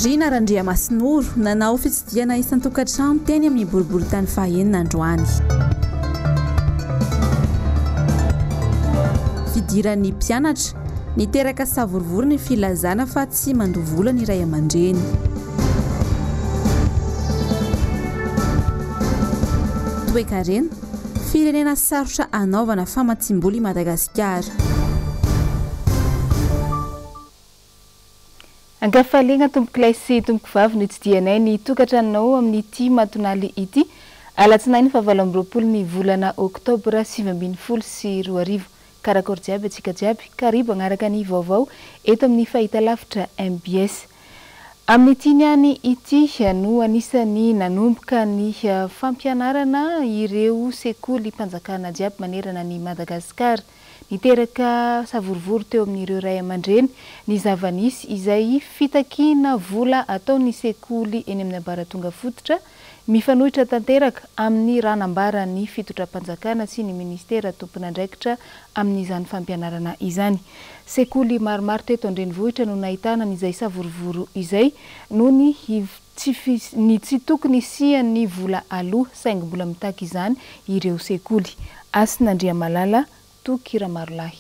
Rina Randriamasinoro nanao fitsidiana isan-tokantrano teny amin'ny boriboritany fahaenina androany. Fidiran'ny mpianatra niteraka savorivory ny filazana fa tsy mandovola ny ray aman-dreny. Toekarena firenena sarotra anaovana famatsiam-bola i Madagasikara. Angafaliana tomboklay sy tomboko vavy ny tsidianay ny tokantranonao amin'ity matonaly ity alatsinainy fahavalo amby roapolo ny volana Oktobra 2022. Karakory jiaby atsika jiaby karibu agnaraka ny vaovao eto amin'ny fahitalavitra MBS. Amin'ity niany ity no anisany nanomboka ny fampianarana ireo sekoly mpanjakana jiaby manerana ny Madagasikara. Niteraka savorivory teo amin'ireo ray aman-dreny ny zavanisy izay fitakina vola ataon'ny sekoly eny amin'ny ambaratonga fototra mifanohitra tanteraka amin'ny ranambaran'ny fitondram-panjakana sy ny ministera tompon'andraikitra amin'izany fampianarana izany. Sekoly maromaro teto an-drenivohitra no nahitana n'izay savorivory izay no ny tsy tokony isian'ny vola aloha saingy mbola mitaky izany ireo sekoly. Alatsinainy Tukira marolahy.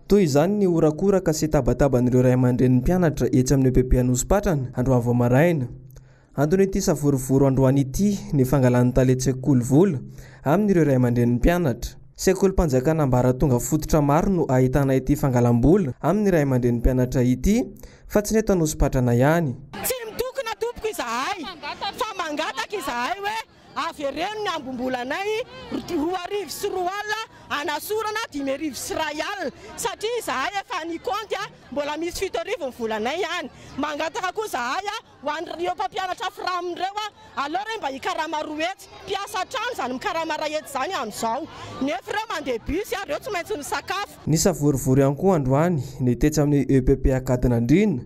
Toy izany ny orakoraka sy tabataban'ireo ray aman-dren'ny mpianatra etsy amin'ny EPP Anosy-Patrana androany vao maraina. Antony ity savorivory androany ity ny fangalan'ny taletsekoly vola amin'ireo ray aman-dren'ny mpianatra. Sekoly mpanjakana ambaratonga fototra maro no ahitana ity fangalam-bola amin'ny ray aman-dren'ny mpianatra ity fa tsy neto Anosy-Patrana ihany. Tsy mitokona tompoko izahay fa mangataka izahay hoe avereno ny ambombolanay 2 sy 4 alina anasorana 5 sy 1 alina satria izahay efa ny konty mbola misy 7 volanay ihany. Mangataka koa izahay ho an'ireo mpampianatra firamindreo alora mba hikarama roetsy mpiasa trano zany mikaramara ety zany amin'izao nefa ireo mandeha bus ireo tsy maintsy misakafo. Ny savorivory ihany koa androany ny tetsy amin'ny EPP Akadinandrina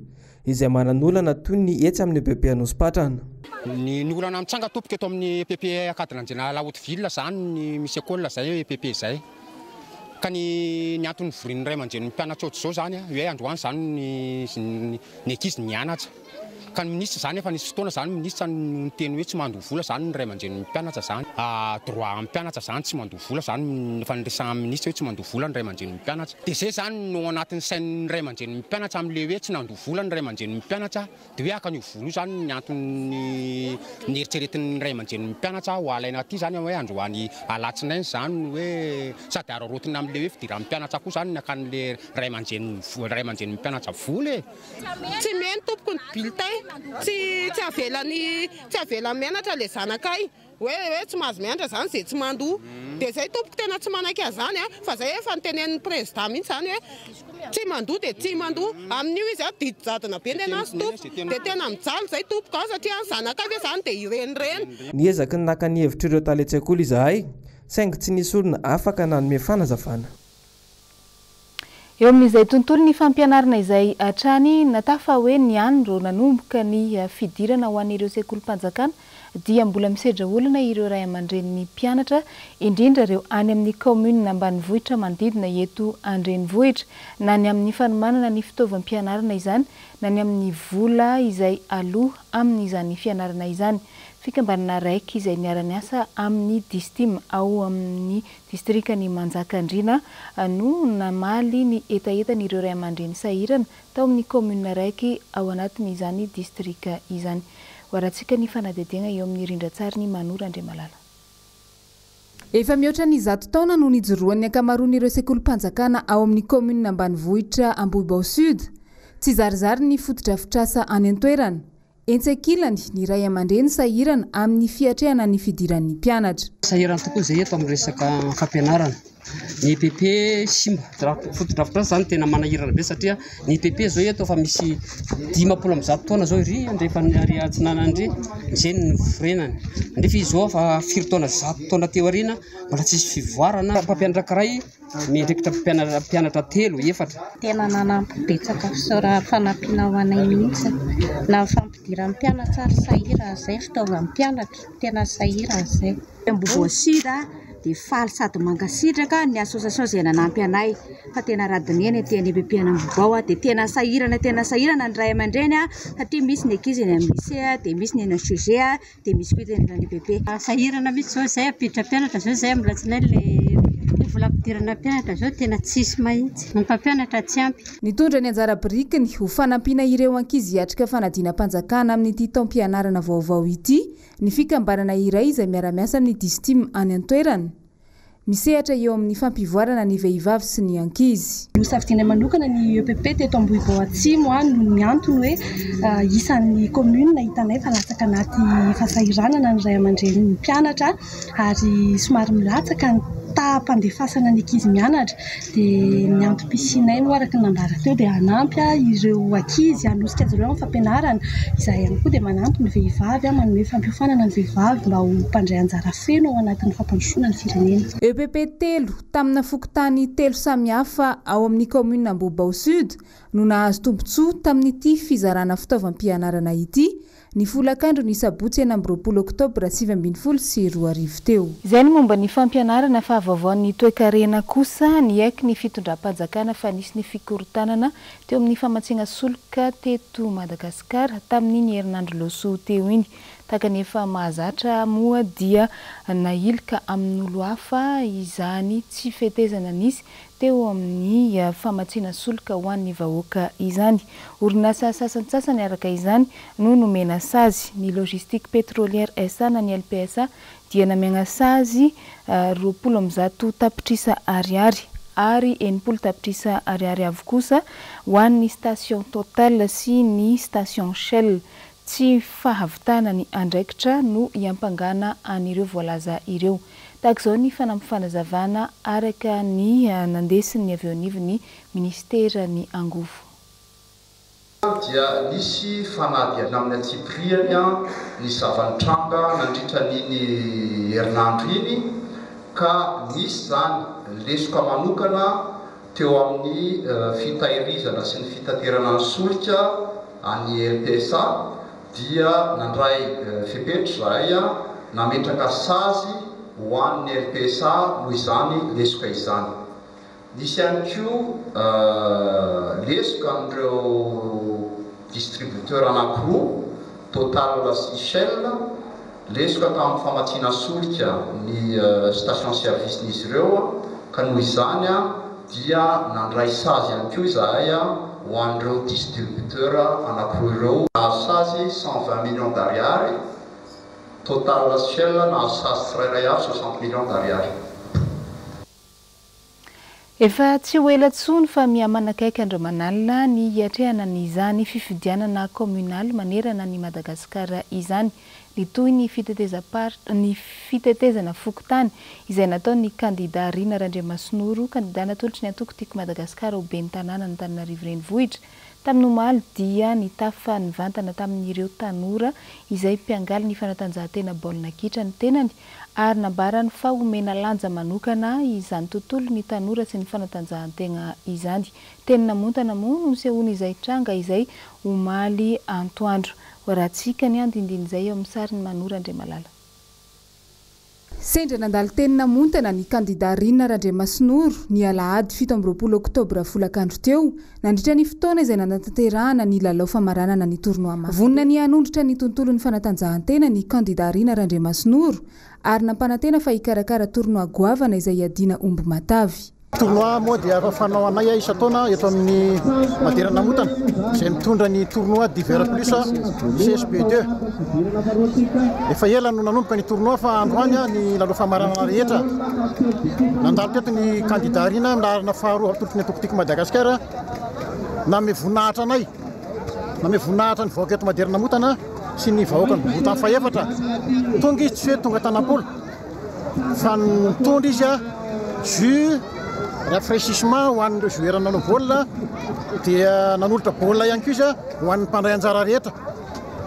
izay mananolana toy ny etsy amin'ny EPP Anosy-Patrana. Ny olana mitsanga tompoko eto amin'ny EPP Akadinandrina Haute-Ville zany ny misy école zay EPP zay. Ka ny antony vorian'ny ray aman-dren'ny mpianatra ohatr'izao zany hoe androany zany ny ankizy nianatra. Ka ny ministra zany efa nisy fotoana zany ministra ny teny hoe tsy mandovola zany ny ray aman-dren'ny mpianatra zany. Droit amin'ny mpianatra zany tsy mandovola zany efa niresahana amin'ny ministra hoe tsy mandovola ny ray aman-dren'ny mpianatra. Dia zay zany no anatin'ny sain'ny ray aman-dren'ny mpianatra amin'le hoe tsy nandovola ny ray aman-dren'ny mpianatra dia hoe aka ny vola zany ny antony ny eritreretin'ny ray aman-dren'ny mpianatra ho alaina aty zany hoe androany alatsinainy zany hoe sady arorotina amin'le hoe fidiran'ny mpianatra koa zany nakan'le ray aman-dren'ny mpianatra vola e. Tsy meny tompoko ny bulletin tsy avela mianatra le zanakay hoe tsy mahazo mianatra zany zay tsy mandoa dia zay tompoko tena tsy manaiky zany fa zay efa nitenen'ny président mihitsy zany hoe tsy mandoa dia tsy mandoa amin'io izy didy jadona be ndenazy tompoko dia tena mijaly zay tompoko satria zanakay ve zany dia irenireny. Niezaky ny naka ny hevitra ireo taletsekoly izahay saingy tsy nisy olona afaka nanome fanazavana. Eo amin'izay tontolo ny fampianarana izay hatrany natafa hoe niany ro nanomboka ny fidirana ho an'ireo sekoly mpanjakana dia mbola misedra olana ireo ray aman-dren'ny mpianatra indrindra ireo any amin'ny commune ambanivohitra manodidina eto an-drenivohitra na ny amin'ny fanomanana ny fitaovam-pianarana izany na ny amin'ny vola izay aloha amin'izany fianarana izany. Fikambanana raiky izay niara-niasa amin'ny distim ao amin'ny distrikany Manjakandriana no namaly ny etaetan'ireo ray aman-dreny sahirana tao amin'ny commune raiky ao anatin'izany distrika izany. Hoaratsika ny fanadedena eo amin'ny rindratsary ny Manora Andriamalala. Efa mihoatra ny 100 taona no nijoroan'ny ankamaroan'ireo sekoly mpanjakana ao amin'ny commune ambanivohitra Vaovao Sud. Tsy zarizary ny fotodrafitrasa any an-toerana. Entsekilany ny ray aman-dreny sahirana amin'ny fiatrehana ny fidiran'ny mpianatra. Sahirana tokoa izay eto amin'ny resaka fampianarana. Ny EPP simba fotodrafitrasa zany tena manahirana be satria ny EPP zao eto fa misy 50 taona zao iry andrefa ny Alatsinainy izay ny forenany. Nefa izao fa 4 taona 100 taona teo arina mbola tsisy fivoarana mpampianatra kiray miendrekitra mpianatra 3 4. Tena nanampy betsaka saora fanampiana ho anay mihitsy na idiran'ny mpianatra ary sahira zay fitaovan'ny mpianatra tena sahira zay Ambovoasida dia faly sady mangasitraka ny asosasao izay nanampy anay fa tena radineny teny EPP-na Vaovao dia tena sahirana ny ray aman-dreny satria misy ny ankizy eny amin'ny lycée dia misy ny eny amin'ny CG dia misy koa eny amin'ny EPP. Sahirana mihitsy zao zay apiditra mpianatra zao zay amin'ny Alatsinainy le volam-pidirana mpianatra zao tena tsisy mahitsy ny mpampianatra tsy ampy. Nitondra ny anjara birikiny ho fanampiana ireo ankizy hiatrika fanadina-panjakana amin'ity taom-pianarana vaovao ity ny fikambanana iray izay miara-miasa amin'ny distim any an-toerana misehatra eo amin'ny fampivoarana ny vehivavy sy ny ankizy. Nosafidiana manokana ny EPP teto Ambohibo Atsimo no ny antony hoe isan'ny commune hitanay fa latsaka anaty fahasahiranana ny ray aman-dren'ny mpianatra ary somary milatsaka ny taham-pandefasana ny ankizy mianatra dia ny antom-pisinay no araka nambara teo dia hanampy ireo ankizy hanosika azy ireo amin'ny fampianarana izay ihany koa dia manampy ny vehivavy manome fampiofanana ny vehivavy mba ho mpandray anjara feno ao anatin'ny fampandrosoana ny firenena. EPP 3 tamina fokontany 3 samihafa ao amin'ny commune Vaovao Sud no nahazo tombontsoa tamin'ity fizarana fitaovam-pianarana ity ny folakandro ny sabotsy 20 Oktobra 2022 teo. Izay ny momba ny fampianarana fa vaovaon'ny toe-karena kosa ny aiky ny fitondram-panjakana fa nisy ny fikorotanana teo amin'ny famatsiana solika teto Madagasikara tamin'iny herinandro loso teo iny. Takanefa mahazatra moa dia nailika amin'olo hafa izany tsy fetezana nisy teo amin'ny famatsiana solika ho an'ny vahoaka izany. Orinasa sasantsasany araka izany no nomena sazy ny logistique pétrolière SA na ny LPSA dia namiagna sazy 20 tapitrisa ariary ary 80 tapitrisa ariary avokosa ho an'ny station Total sy ny station Shell. Tsy fahavitana ny andraikitra no iampangana an'ireo voalaza ireo. Tahak'izao ny fanampifanazavana araka ny nandesin'ny avy eo anivon'ny ministera ny angovo. Dia nisy fanadihana amin'ny atsipriany ny zavantranga nandritra n'iny herinandro iny ka nisy zany lesoka manokana teo amin'ny fitahirizana sy ny fitaterana ny solika any LPSA dia nandray fepetra zahay nametraka sazy ho an'ny LPSA noho izany lesoka izany. Nisy ihany koa lesoka an'ireo distributeur anankiroa Total sy Shell lesoka tamin'ny famatsiana solika ny station service n'izy ireo ka noho izany dia nandray sazy ihany koa izahay ho an'ireo distributeur anankiroa ireo. Nahazo sazy 120 millions d'ariary, Total Shell nahazo sazy tsirairay avy 60 millions d'ariary. Efa tsy ho elatsony fa mihamanakaiky andro manalina ny hiatrehana n'izany fifidianana communal manerana ny Madagasikara izany. Ny toy ny fitetezana fokontany izay nataon'ny kandida Rina Randriamasinoro kandida natolotry ny antoko tiako Madagasikara ho ben'ny tanàna ny Antananarivo renivohitra. Tamin'ny omaly dia nitafa ny vantana tamin'ireo tanora izay mpiangaly ny fanatanjahantena baolina kitra ny tenany ary nambarany fa omena lanja manokana izany tontolo ny tanora sy ny fanatanjahantena izany. Teny namontana moa no sehoany izay tranga izay omaly antoandro. Ratsika ny andindiny izay eo amin'ny sariny Manora Andriamalala. Sendra nandalo teny namontana ny kandida Rina Randriamasinoro ny alahady 17 Oktobra folakandro teo nandritra ny fotoana izay nanatanterahana ny lalao famaranana ny tournoi mafy. Vonina ny hanondrotra ny tontolo ny fanatanjahantena ny kandida Rina Randriamasinoro ary nampanantena fa hikarakara tournoi goavana izay adina omby matavy. Tournoi moa dia afafanao anay isan-taona eto amin'ny Madera namotana izay mitondra ny tournoi d'hiver plus CSP2. Efa ela no nanomboka ny tournoi fa androany ny lalao famaranana rehetra. Nandalo teto ny kandida Rina narana faharoa atolotry ny antoko tiako Madagasikara name voninahitra anay. Name voninahitra ny vahoaka eto Madera namotana sy ny vahoaka ny botany faefatra. Tonga izy tsy hoe tonga tanam-polo fa nitondra izy jus rafraîchissement ho an'ireo joueur nanao baolina dia nanolotra baolina ihany koa izy ho an'ny mpandray anjara rehetra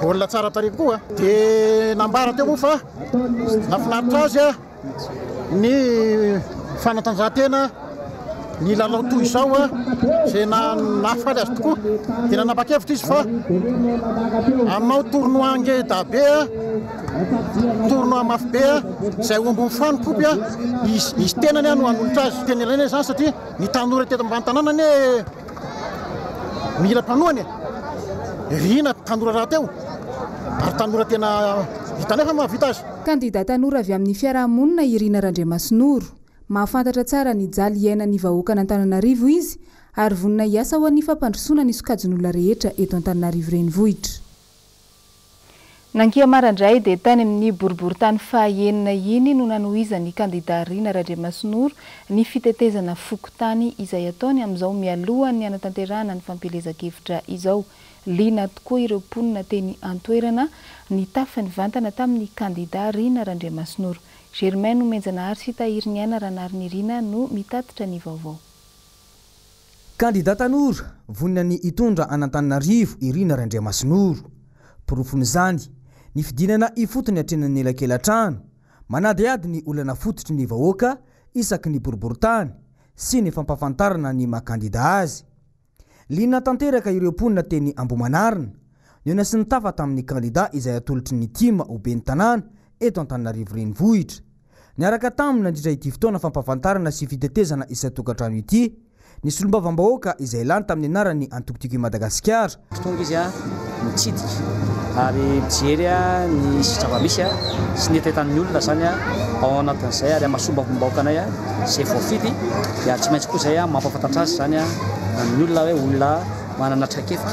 baolina tsara tarehy koa dia nambara teo moa fa nafinaritra azy ny fanatanjahantena ny lalao toy izao zay nafaly azy tokoa tena napakevitra izy fa aminao tournoi ngeda be tournoi mafy be zay ombony fanompopy izy tenany no hanolotra azy tena ilaina zany satria ny tanora teto ambany tanàna ne mila mpanoany rina tanora raha teo ary tanora tena vitanefa mahavita azy. Kandida tanora avy amin'ny fiarahamonina Irina Randriamasinoro mahafantatra tsara ny jaly iainan'ny vahoaka n'Antananarivo izy ary vonina hiasa ho an'ny fampandrosoana ny sokajin'olona rehetra eto Antananarivo renivohitra. Nankia marandray dia tany amin'ny boriboritany fahaenina iny no nanohizan'ny kandida Irina Randriamasinoro ny fitetezana fokotany izay ataony amin'izao mialohan'ny hanatanterahana ny fampelezan-kevitra izao. Liana tokoa ireo mponina teny antoerana ny tafany vantana tamin'ny kandida Irina Randriamasinoro. Germain no menjanahary sy tahiriniana ranariny Irina no mitatitra ny vaovao. Kandida tanora vonina ny hitondra an'Antananarivo Irina Randriamasinoro. Porofon'izany ny fidinana ifotony atrenan'ny elakelan-trano manady ady ny olana fototry ny vahoaka isaky ny boriboritany sy ny fampafantarana ny makandida azy. Liana tanteraka ireo mponina teny Ambomanarina niona sy nitafa tamin'ny kandida izay atolotry ny tima ho ben'ny tanàna eto Antananarivo renivohitra. Niaraka taminy nandritra ity fotoana fampafantarana sy fitetezana isa-tokantrano ity ny solombavam-bahoaka izay lany tamin'ny anarany antokotiko i Madagasikara. Tonga izy mitsidika ary mijery ny zava-misy sy ny tetan'ny olona zany ao anatin'izay ary mahasombavam-bahoaka anay zay voafidy dia tsy maintsy koa zay mampafantatra azy zany ny olona hoe olona manana traikefa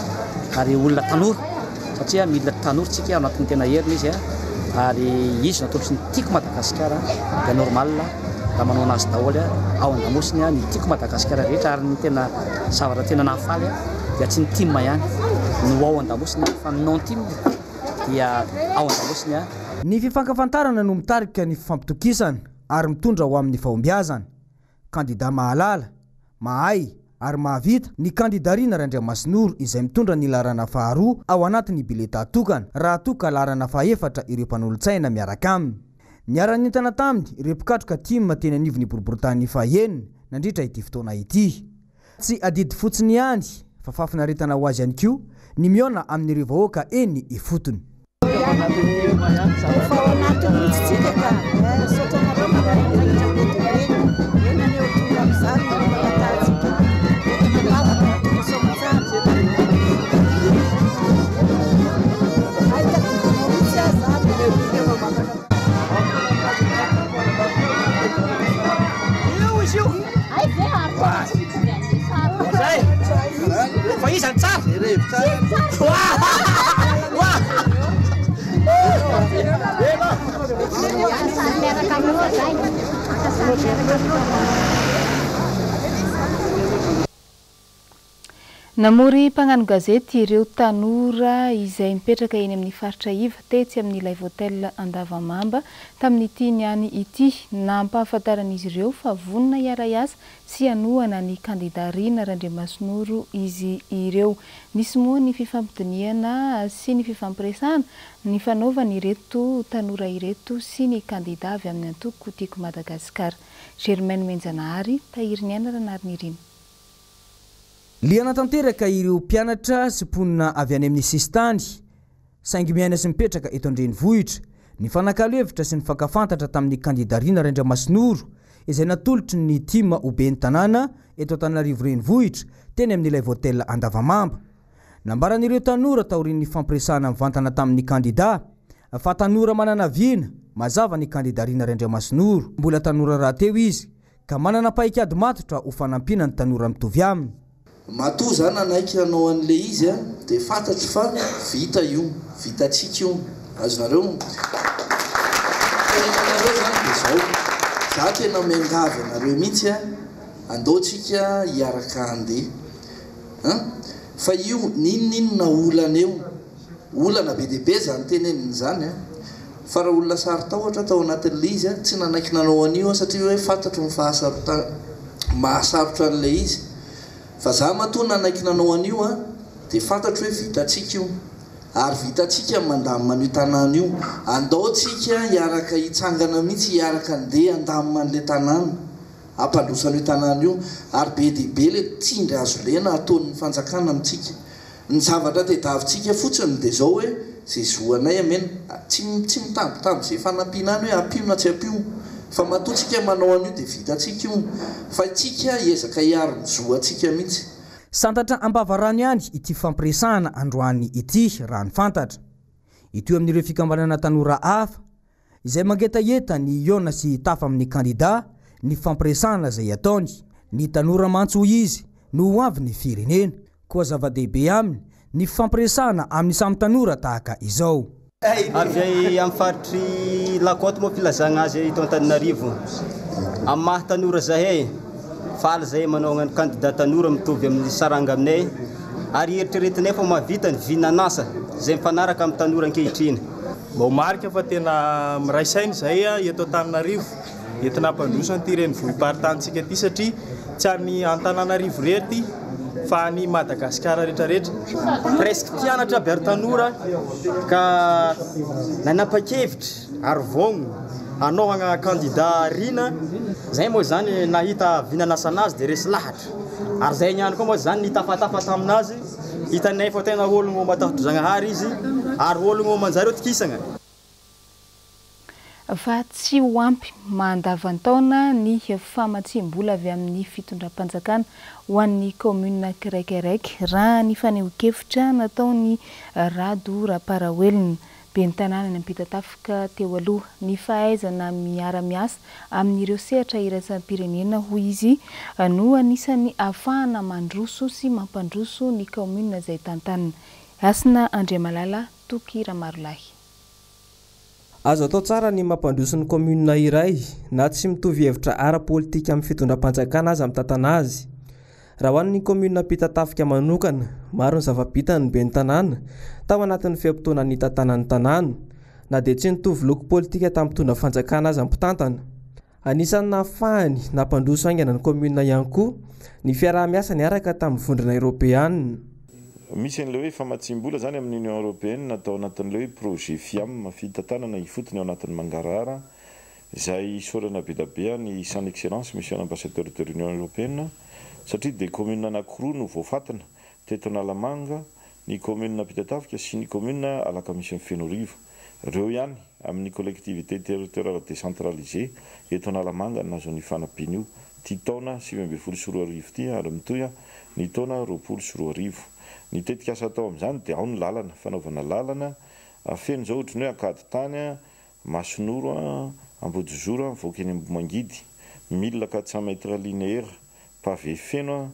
ary olona tanora satria mila tanora tsika ao anatin'ny tena heriny izy ary izy natolotry ny tiako Madagasikara dia normal raha manao anazy daholo ao an-damosiny ny tiako Madagasikara rehetra ary ny tena zavatra tena nahafaly dia tsy ny tima ihany no ao an-damosiny fa non tim dia ao an-damosiny. Ny fifankafantarana no mitarika ny fifampitokisana ary mitondra ho amin'ny fahombiazana. Kandida mahalala, mahay ary mahavita ny kandida Irina Randriamasinoro izay mitondra ny larana faharoa ao anatin'ny bileta tokana raha toka larana fahaefatra ireo mpanolontsaina miaraka aminy. Niara-nentana taminy ireo mpikatroka tima teny anivon'ny boriboritany fahaenina nandritra ity fotoana ity. Tsy adidy fotsiny ihany fa fafinaretana ho azy ihany koa ny miona amin'ireo vahoaka eny ifotony. Namory mpagnano gazety ireo tanora izay mipetraka eny amin'ny faritra iva tetsy amin'ny Live Hotel Andavamamba tamin'ity niany ity nampahafantaran'izy ireo fa vonina hiara-iasa sy hanohana ny kandida Irina Randriamasinoro izy ireo. Nisy moa ny fifampidiniana sy ny fifampiresahana ny fanaovana ireto tanora ireto sy ny kandida avy amin'ny antokotiko Madagasikara. Germain Menjanahary, tahiriniana ranariny Irina. Liana tanteraka ireo mpianatra sy mponina avy any amin'ny sistany saingy miaina sy mipetraka eto an-drenivohitra ny fanakalo-hevitra sy ny fankafantatra tamin'ny kandida Irina Randriamasinoro izay natolotry ny tima ho ben'ny tanàna eto Antananarivo renivohitra teny amin'ny Live Hotel Andavamamba. Nambaran'ireo tanora taorian'ny fampiresahana mivantana tamin'ny kandida fa tanora manana viana mazava ny kandida Irina Randriamasinoro mbola tanora raha teo izy ka manana paikady matotra ho fanampiana ny tanora mitovy aminy. Matoa zany anaiky anao an'le izy dia fantatry fa vita io, vitatsika io. Azonareo zany dia zao za tena miangavy anareo mihitsy andaotsika hiaraka handeha fa io ninonina olana eo olana be dia be zany teneniny zany fa raha olona saritahotra tao anatin'le izy tsy nanaiky nanao an'io satria hoe fantatro ny mahasarotra an'le izy. Fa za matoa nanaiky nanao an'io dia fantatro hoe vitatsika io ary vitatsika mandamina an'io tanàna io andaotsika hiaraka hitsangana mihitsy hiaraka andeha andamina an'le tanàna ampandrosan'io tanàna io ary be dibe le tsindry azo lena ataon'ny fanjakana amintsika ny zavatra tedavintsika fotsiny dia zao hoe zay zoanay amena tsy mitambitamby zay fanampianany hoe ampio na tsy ampio fa matoatsika manao an'io dia vitatsika io fa itsika ezaka hiaro mizoatsika mihitsy. Santatra ampavarano ihany ity fampiresahana androany ity raha ny fantatra ity amin'ireo fikambanana tanora hafa izay mangetaheta ny iona sy tafa amin'ny kandida ny fampiresahana izay ataony ny tanora mantso izy no ho avy ny firenena koa zava-dehibe aminy ny fampiresahana amin'ny samy tanora tahaka izao. Avy amin'ny faritry Lakoto moa filazagna azy ito Antananarivo amin'ny maha tanora zahay faly zay manao ny candidat tanora mitovy amin'ny saranga aminay ary eritreretinay fa mahavita ny vinanasa zay mifanaraka amin'ny tanora ankehitriny. Mbao marika fa tena miraisainy zay eto Antananarivo entina hampandrosana ty renivohim-paritansika ty satria tsy any Antananarivo rety fa ny Madagasikara rehetrarehetra presque mpianatra aby ary tanora ka nanapa-kevitra ary vogno anaovana candidat rina zay moa zany nahita vinanasanazy dia resy lahatra ary zay niany koa moa zany nitafatafa taminazy hitanay fa tena ologno matahotra-Zagnahary izy ary ologno manjareo tikisagna. Fa tsy ho ampy mandavan-taona ny famatsim-bola avy amin'ny fitondram-panjakana ho an'ny commune kiraikiraiky raha ny faneho-kevitra nataony Rado Raparahelina ben'ny tanàna ny ampita-tafika teo aloha ny fahaizana miara-miasa amin'ireo sehatra iraisam-pirenena hoy izy no anisany ahafahana mandroso sy mampandroso ny commune izay tantanana. Asina Andriamalala Toky Ramarolahy. Azo atao tsara ny mampandroso ny commune iray na tsy mitovy hevitra ara-politika amin'ny fitondram-panjakana azy amin'ny tantana azy. Raha ho an'ny commune ampita-tafika manokana maro ny zava-bitany ben'ny tanàna tao anatin'ny fiam-potoana ny tantanan'ny tanàna na dia tsy nitovy loko politika tamin'ny mpitondra-fanjakana azy ampitantana. Anisan'ny nahafahany nampandroso aingana ny commune ihany koa ny fiaraha-miasa niaraka tamin'ny vondrona Europeanina. Misy an'ilay hoe famatsim-bola zany amin'ny Union Européenne natao anatin'ilay hoe projet FIAM fitantanana ifotony ao anatin'ny Mangarara izay isorana be da be ny Son Excellence Monsieur l'Ambassadeur de l'Union Européenne satria dia commune anankiroa no voafatana teto Analamanga ny commune Ampitatafika sy ny commune Alakamisy ny Fenorivo. Ireo ihany amin'ny collectivité territoriale décentralisée eto Analamanga nazo ny fanampiana io ty taona 2024 ty ary mitoya ny taona 2024. Ny tetikasa atao amin'izany dia ao ny lalana fanaovana lalana feno zao ohatrany hoe Akady tany Masonoro Ambodijoro voakeny Ambomangidy 1400 mètres linéaires pavé feno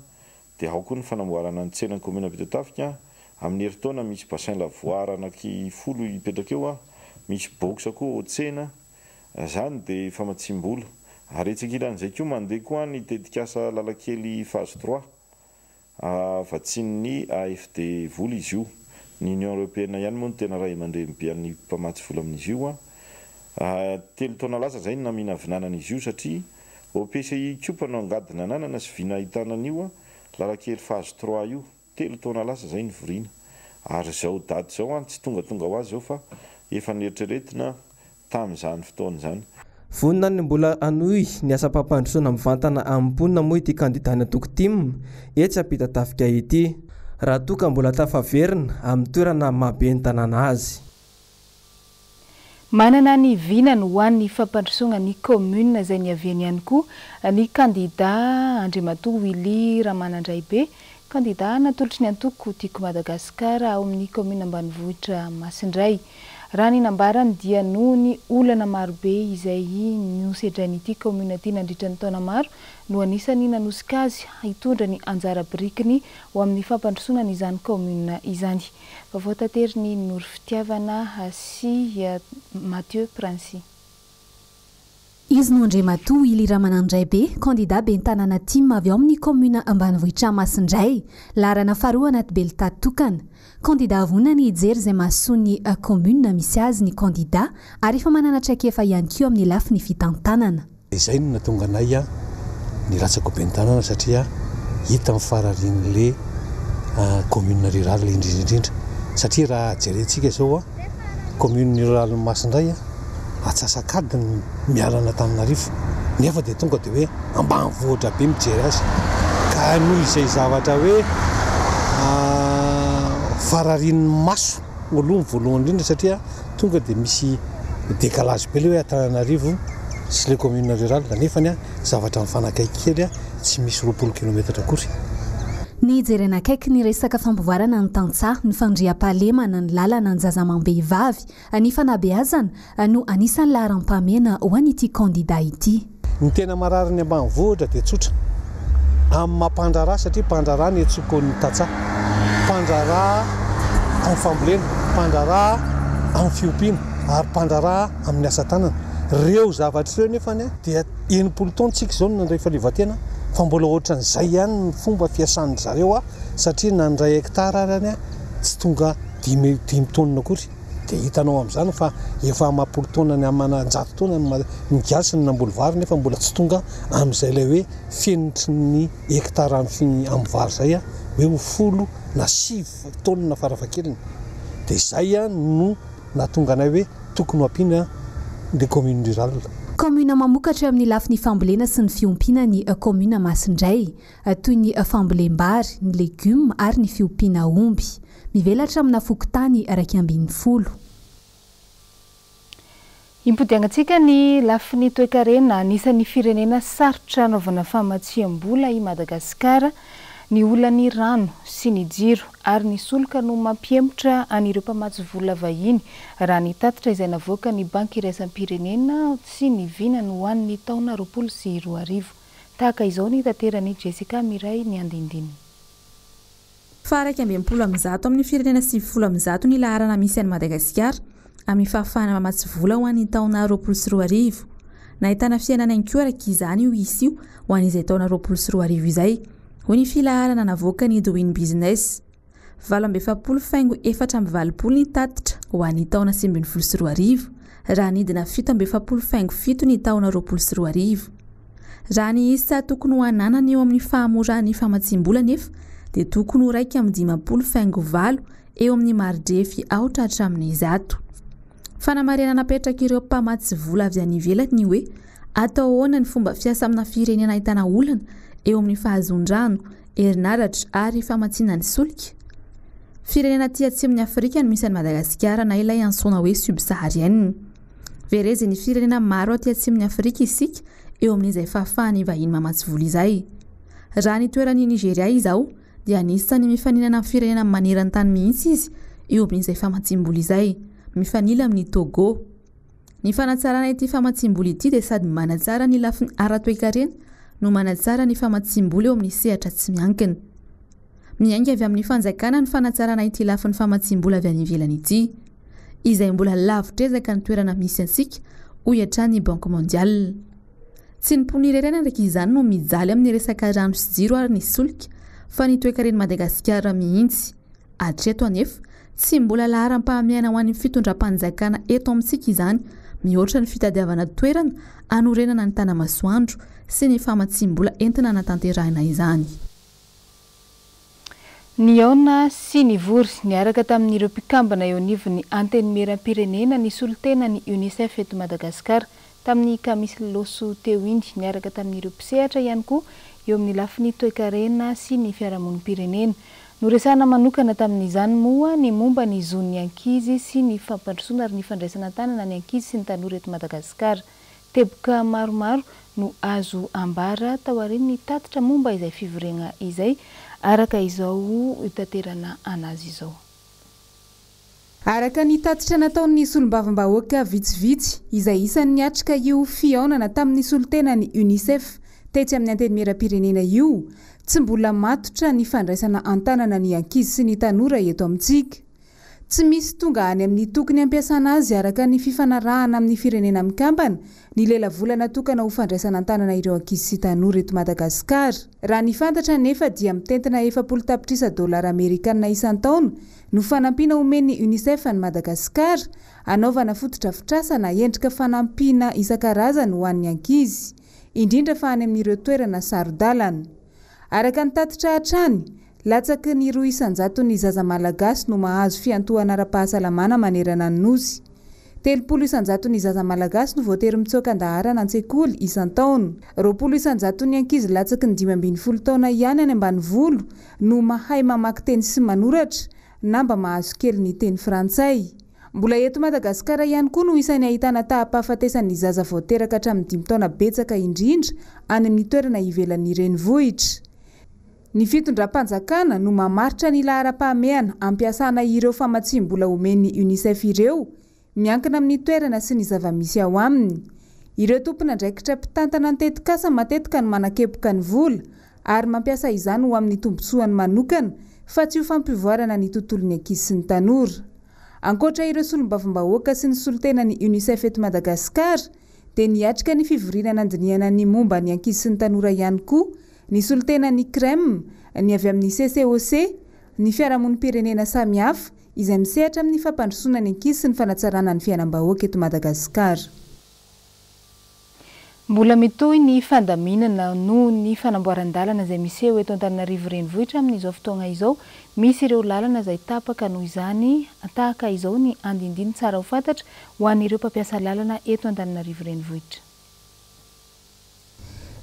dia ao koa ny fanamboarana ny tsenan'ny commune Ampitatafika amin'ny heritaona misy bassin lavoara anaky 10 ipetraka eo misy box koa tsena zany dia famatsim-bola ary etsakiran'izay koa mandeha koa ny tetikasa lalakely phase 3 vatsiny AFD vola izy io ny Union Européenne ihany moa no tena ray aman-dreny be ny mpamatsy vola amin'izy io telo taona lasa zay ny namina vinanana izy io satria OPCI koa no angadina ananana sy vina hitanan'io lalakely phase 3 io telo taona lasa zay ny vorina ary zao daty zao tsy tonga ho azy zao fa efa nieritreretina tamin'izany fotoana izany. Vonina ny mbola anoy ny asa-pampandrosoana mivantana amponina moa ity kandidana tokotim etsy Ampitatafika ity raha toka mbola tafaverina amin'ny toerana mahabe ny tanàna azy. Manana ny vinany ho an'ny fampandrosoana ny commune izay niaviany ihany koa ny candidat Andriamatoa Willy Ramanandraibe candidat natolotry ny antoko tiako Madagasikara ao amin'ny commune ambanivohitra Masindray. Raha ny nambarany dia noho ny olana marobe izay nosedranyity commune ity nandritra ny taona maro no anisany nanosika azy hitondra ny anjara birikiny ho amin'ny fampandrosoana izany commune izany. Vaovao tantery ny Nory Fitiavana sy Mathieu Prancy. Izy no Andriamatoa Willy Ramanandraibe, candidat ben'ny tanàna Tim avy ao amin'ny commune ambanivohitra Masindray, larana faharoa anaty Belitady tokana. Candidat vonana ny hijery izay mahasoa ny commune misy azy ny candidat ary efa manana traikefa ihany koa amin'ny lafiny fitantanana. Izay no natonga anay ny ratsako ben'ny tanàna satria hita mifararin'le commune rurale indrindra satria raha jerentsika zao commune rurale Masindray atsasakadiny miarana Antananarivo nefa dia tonga dia hoe ambanivohitra be mijery azy ka noho izay zavatra hoe fararian'ny maso aloha ny voalohany indrindra satria tonga dia misy décalage be le hoe Antananarivo sy le commune rurale kanefany zavatra mifanakaiky kely tsy misy 20 kilometatra akory. Ny jerena akaiky ny resaka fampivoarana ny tantsaha ny fandriam-pahalemana ny lalana ny zazamam-behivavy ny fanabeazana no anisan'ny laharam-pahamena ho an'ity kandida ity. Ny tena marary ny ambanivohitra dia tsotra amin'ny mampandrarà satria mpandrarà ny etsoko ny tantsaha, mpandrarà amin'ny fambolena, mpandrarà amin'ny fiompiana ary mpandrarà amin'ny asa tanana. Reo zavatra ireo nefany dia 80 taona tsika izao no nandray fahaleovantena fa mbola ohatran'izay ihany ny fomba fiasan'ny zareo satria nandray hektara arany tsy tonga 10 taona akory. Dia hitanao amin'izany fa efa amapolo taona ny amananjato taona ny gasy ny namboly vary nefa mbola tsy tonga amin'izay ilay hoe fenitry ny hektara amin'ny vary izay hoe ho folo na 10 taona farafakeliny. Dia izay no natonga anay hoe tokony ho ampiana de commune rurale. Commune mamokatra amin'ny lafiny fambolena sy ny fiompiana ny commune Masindray toy ny fambolem-bary, ny legioma ary ny fiompiana omby. Mivelatra amina fokotany 240. Impodiangatsika ny lafiny toe-karena anisan'ny firenena sarotra anaovana famatsiam-bola i Madagasikara ny olany rano sy ny jiro ary ny solika no mampiembotra an'ireo mpamatsy vola vahiny raha ny tatitra izay navoaka ny banky iraisam-pirenena sy ny vinany ho an'ny taona 2020. Tahaka izao ny tanterany Jessica Miray ny andindiny. Faraka 20 amin'ny firenena 90 ny laharana misy an'i Madagasikara amin'ny fahafahana mamatsy vola ho an'ny taona 2020. Nahitana fiainana ihany koa araka izany io isy io ho an'izay taona 2020 izay. Hoy ny filaharana navoaka ny Doing Business 7.4 ny tatitra ho an'ny taona 2020 raha nidina 7.7 ny taona 2020. Raha ny isa tokony ho ananana eo amin'ny fahamoran'ny famatsiam-bola nefa dia tokony ho 5.4 eo amin'ny maridrefy aotra hatramin'ny 100. Fanamarena napetraka ireo mpamatsy vola avy any ivelany hoe atao ahoana ny fomba fiasa amina firenena ahitana olana eo amin'ny fahazon-drano, herinaratra ary famatsiana ny solika. Firenena aty atsimon'ny Afrika no misy an'i Madagasikara na ilay antsoina hoe subsaharienne. Verezy ny firenena maro aty atsimon'ny Afrika isika eo amin'izay fahafahany vahiny mamatsy vola izay. Raha ny toeran'i Nigeria izao dia anisan'ny mifaninana amin'ny firenena maneran-tany mihitsy izy eo amin'izay famatsiam-bola izay, mifanila amin'ny Togo. Ny fanatsarana ity famatsiam-bola ity dia sady manatsara ny lafiny ara-toe-karena no manatsara ny famatsiam-bola eo amin'ny sehatra tsy miankina. Miainga avy amin'ny fanjakana ny fanatsarana ity lafiny famatsiam-bola avy any ivelany ity, izay mbola lavitra ezaka ny toerana misy antsika hoy hatrany Banque Mondiale. Tsy ny ponirerena ndraiky izany no mijaly amin'ny resaka rano sy jiro ary ny solika fa ny toe-karen'i Madagasikara mihitsy. Hatreto anefa tsy mbola laharam-pahamehana ho an'ny fitondram-panjakana eto amintsika izany, mihoatra ny fitadiavana toerana anorenana ny tanamasoandro sy ny famatsiam-bola entina natanterahina izany. Ny aona sy ny vory niaraka tamin'ireo mpikambana eo anivon'ny anteny meram-pirenena ny solitena ny UNICEF eto Madagasikara tamin'ny kamisy loso teo iny, niaraka tamin'ireo mpisehatra ihany koa eo amin'ny lafiny toe-karena sy ny fiarahamonim-pirenena. Noresana manokana tamin'izany moa ny momba ny zon'ny ankizy sy ny fampandrosoana ary ny fandraisana tanana ny ankizy sy ny tanora eto Madagasikara. Teboka maromaro no azo ambara tao aorian'ny tatitra momba izay fivorena izay araka izao tanterana anazy izao. Araka ny tatitra nataon'ny solombavam-bahoaka vitsivitsy izay isan'ny atrika io fihaonana tamin'ny solitena ny UNICEF tetsy amin'ny anteny meram-pirenena io, tsy mbola matotra ny fandraisana antanana ny ankizy sy ny tanora eto amintsika. Tsy misy tonga any amin'ny tokony ampiasana azy araka ny fifanarahana amin'ny firenena mikambana ny lela vola natokana ho fandraisana antanana ireo ankizy sy tanora eto Madagasikara. Raha ny fantatra nefa dia mitentina 4 tapitrisa dolara Amerikanina isan-taona no fanampiana omen'ny UNICEF any Madagasikara anaovana fototra fitrasana endrika fanampiana isan-karazany ho an'ny ankizy, indrindra fa any amin'ireo toerana sarodalana. Araka ny tatitra hatrany, latsaky ny 200 ny zaza malagasy no mahazo fiantohana ara-pahasalamana manerana ny nosy. 3 isanjato ny zaza malagasy no voatery mitsokan-daharana an-tsekoly isan-taona. 2 isanjato ny ankizy latsaky ny 5 taona ihany any ambanivolo no mahay mamaky teny sy manoratra na mba mahazo kely ny teny frantsay. Mbola eto Madagasikara ihany koa no isan'ny ahitana taham-pahafatesan'ny zaza voateraka hatramin'ny 5 taona betsaka indrindra any amin'ny toerana ivelan'ny renivohitra. Ny fitondram-panjakana no mamaritra ny lahara-pahameana ampiasana ireo famatsiam-bola omen'ny UNICEF ireo, miankina amin'ny toerana sy ny zava-misy ao aminy. Ireo tompona ndraikitra mpitantana an-tetikasa matetika no manakepoka ny vola ary mampiasa izany ho amin'ny tombontsoany manokana fa tsy ho fampivoarana ny tontolon'ny ankizy sy ny tanora. Ankoatra ireo solombavambahoaka sy ny solontenan'ny UNICEF eto Madagasikara, dia niatrika ny fivoriana nandiniana ny momba ny ankizy sy ny tanora ihany koa ny solontenan'ny CREM, ny avy amin'ny CCOC, ny fiarahamonim-pirenena samihafa izay misehatra amin'ny fampandrosoana ny ankizy sy ny fanatsarana ny fiainam-bahoaka eto Madagasikara. Mbola mitohy ny fandaminana noho ny fanamboaran-dalana izay miseho eto Antananarivo renivohitra amin'izao fotoana izao. Misy ireo lalana izay tapaka noho izany tahaka izao ny andindiny tsara ho fantatra ho an'ireo mpampiasa lalana eto Antananarivo renivohitra.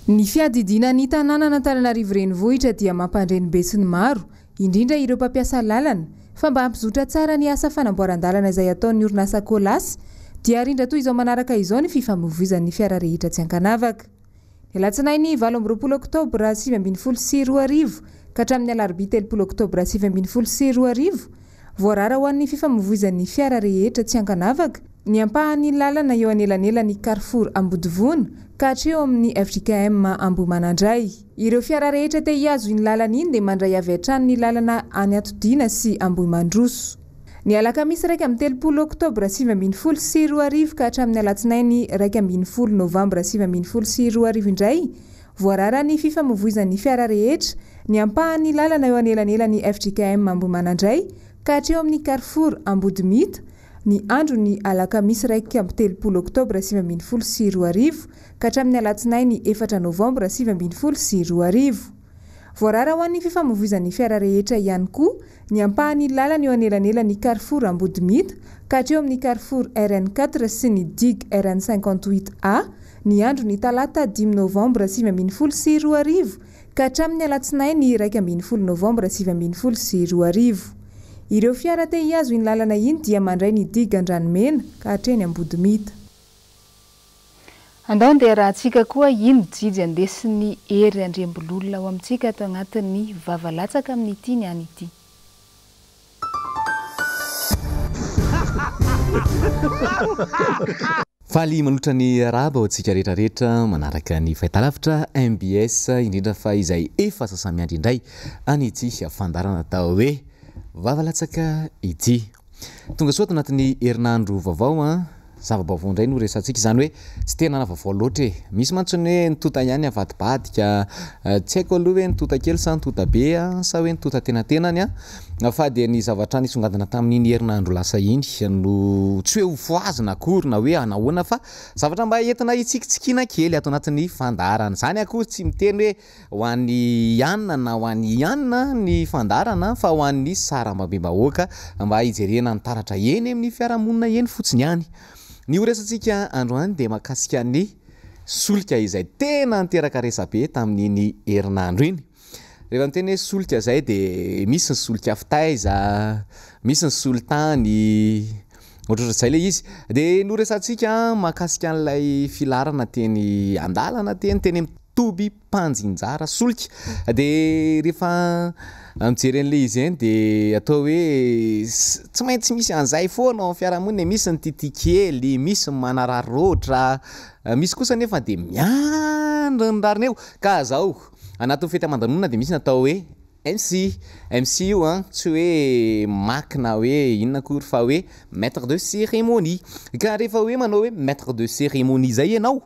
Ny fiadidinan'ny tanàna Antananarivo renivohitra dia mampandreny be sy ny maro, indrindra ireo mpampiasa lalana, fa mba hampizotra tsara ny asa fanamboaran-dalana izay ataon'ny orinasa Kolasy dia rindra toy izao manaraka izao ny fifamoivoizan'ny fiara rehetra tsy ankanavaka. Ny Alatsinainy 20 Oktobra 2024 ka hatramin'ny Alarobia 3 Oktobra 2024 voarara ho an'ny fifamoivoizan'ny fiara rehetra tsy ankanavaka ny ampahan'ny lalana eo anelanelan'ny Carrefour Ambodivona ka hatreo amin'ny FJKM Ambohimanandray. Ireo fiara rehetra te hiazo iny lalana iny dia mandray avy hatrany ny lalana any Atodiana sy Ambohimandroso. Ny alakamisy 3 Oktobra 2024 ka hatramin'ny Alatsinainy 20 Novambra 2024 indray voarara ny fifamoivoizan'ny fiara rehetra ny ampahan'ny lalana eo anelanelan'ny FJKM Ambohimanandray ka hatreo amin'ny Carrefour Ambodimita ny andro ny alakamisy 3 Oktobra 2024 ka hatramin'ny Alatsinainy 4 Novambra 2024. Voarara ho an'ny fifamoivoizan'ny fiara rehetra ihany koa ny ampahan'ny lalana eo anelanelan'ny Carrefour Ambodimita ka hatreo amin'ny Carrefour RN4 sy ny DIG RN58A ny andro ny talata 5 Novambra 2024 ka hatramin'ny Alatsinainy 1 Novambra 2024. Ireo fiara te hiazo iny lalana iny dia mandray ny DIG Andranomena ka hatreny Ambodimita. Andao dia rahantsika koa ino jijy andesin'ny hery andrembololona ao amintsika ato agnatin'ny vavalatsaka amin'ny ity ny any ity. Faly manotra ny araba ho antsika rehetrarehetra manaraka ny fahitalavitra MBS indrindra fa izay efa sasamiandry indray any ity fandarana tao hoe vavalatsaka ity. Tonga soa anatin'ny herinandro vaovao zava-baovao indray no resantsika izany hoe tsy tena na vaovao loatra e. Misy mantsony hoe nitota ihany avadibadika, tsy haiko aloha hoe nitota kely sa nitota be sa hoe nitota tenatenany fa dia ny zavatra nisongadina tamin'iny herinandro lasa iny no tsy hoe ho foazina akory na hoe anahoana fa zavatra mba entina hitsikitsikina kely ato anatin'ny fandarana. Zany akory tsy miteny hoe ho an'ny ianina na ho an'ny ianina ny fandarana fa ho an'ny sarambabem-bahoaka mba hijerena ny taratra eny amin'ny fiarahamonina eny fotsiny ihany. Ny horesantsika androany dia mahakasika ny solika izay tena niteraka resabe tamin'iny herinandro iny. Rehefa miteny hoe solika izay dia misy ny solika fitaiza, misy ny solitany, ohatrohatr'izay ilay izy. Dia no resantsika mahakasika an'ilay filarana teny andalana teny Toby Panjinjara solika. Dia rehefa mijery an'ilay izy eny dia atao hoe tsy maintsy misy an'izay foana ao fiarahamonina, misy ny titikely, misy ny manararoatra, misy kosa nefa dia miandry ny rariny eo. Ka zao anatin'ny fety aman-danonana dia misy natao hoe MC io tsy hoe makina hoe inona akory fa hoe maître de cérémonie. Ka rehefa hoe manao hoe maître de cérémonie zay ianao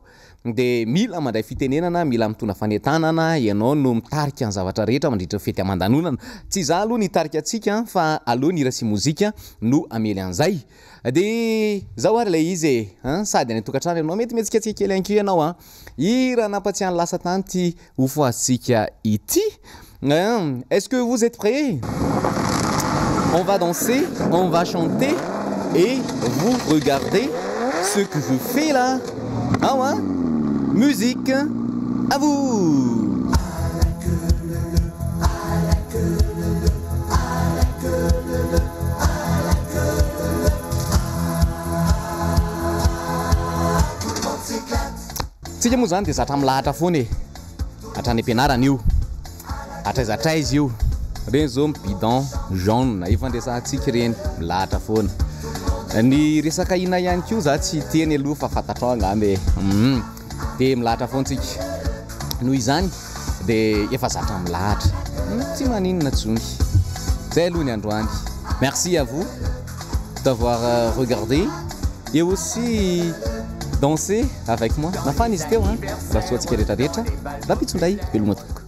dia mila mandray fitenenana, mila mitondra fanetanana, ianao no mitarika ny zavatra rehetra mandritra fety aman-danonana. Tsy za aloha nitarika antsika fa aloha ny hira sy mozika no amely an'izay. Dia zao ary ilay izy sady any tokantrano ianao mety mihetsiketsika kely anki ianao hira nampatsiahany lasa tany ty ho foazitsika ity. Est-ce que vous êtes prêts? On va danser, on va chanter et vous regardez ce que je fais là. Ah ouais, musique, à vous. Tsika moa zany dia zatra milahatra foana e, hatrany ampianarana io, hatraizatraiza io, reny zao bidon jaune efa andresantsika reny milahatra foana. Ny resaka ina ihany koa za tsy teny aloha fa fantatrao angambe dia milahatra foantsika. Noho izany dia efa zatra milahatra, tsy maninona tsony. Zay aloha ny androany. Merci à vous d'avoir regardé et aussi danser avec moi. Nafana izy teo raha soatsika rehetrarehetra raha pitsonday veloma tokoka.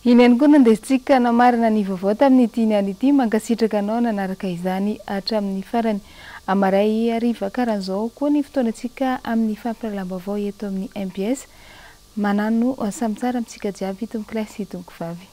Iny ihany koa nandesitsika namarina ny vaovao tamin'ny tiany any ity, mankasitraka anao nanaraka izany hatramin'ny farany. Amaray hariva karan'izao koa ny fotoanantsika amin'ny fampiralam-baovao eto amin'ny MPS. Manano samy tsara amintsika jiaby, tompoko lahy sy tompoko vavy.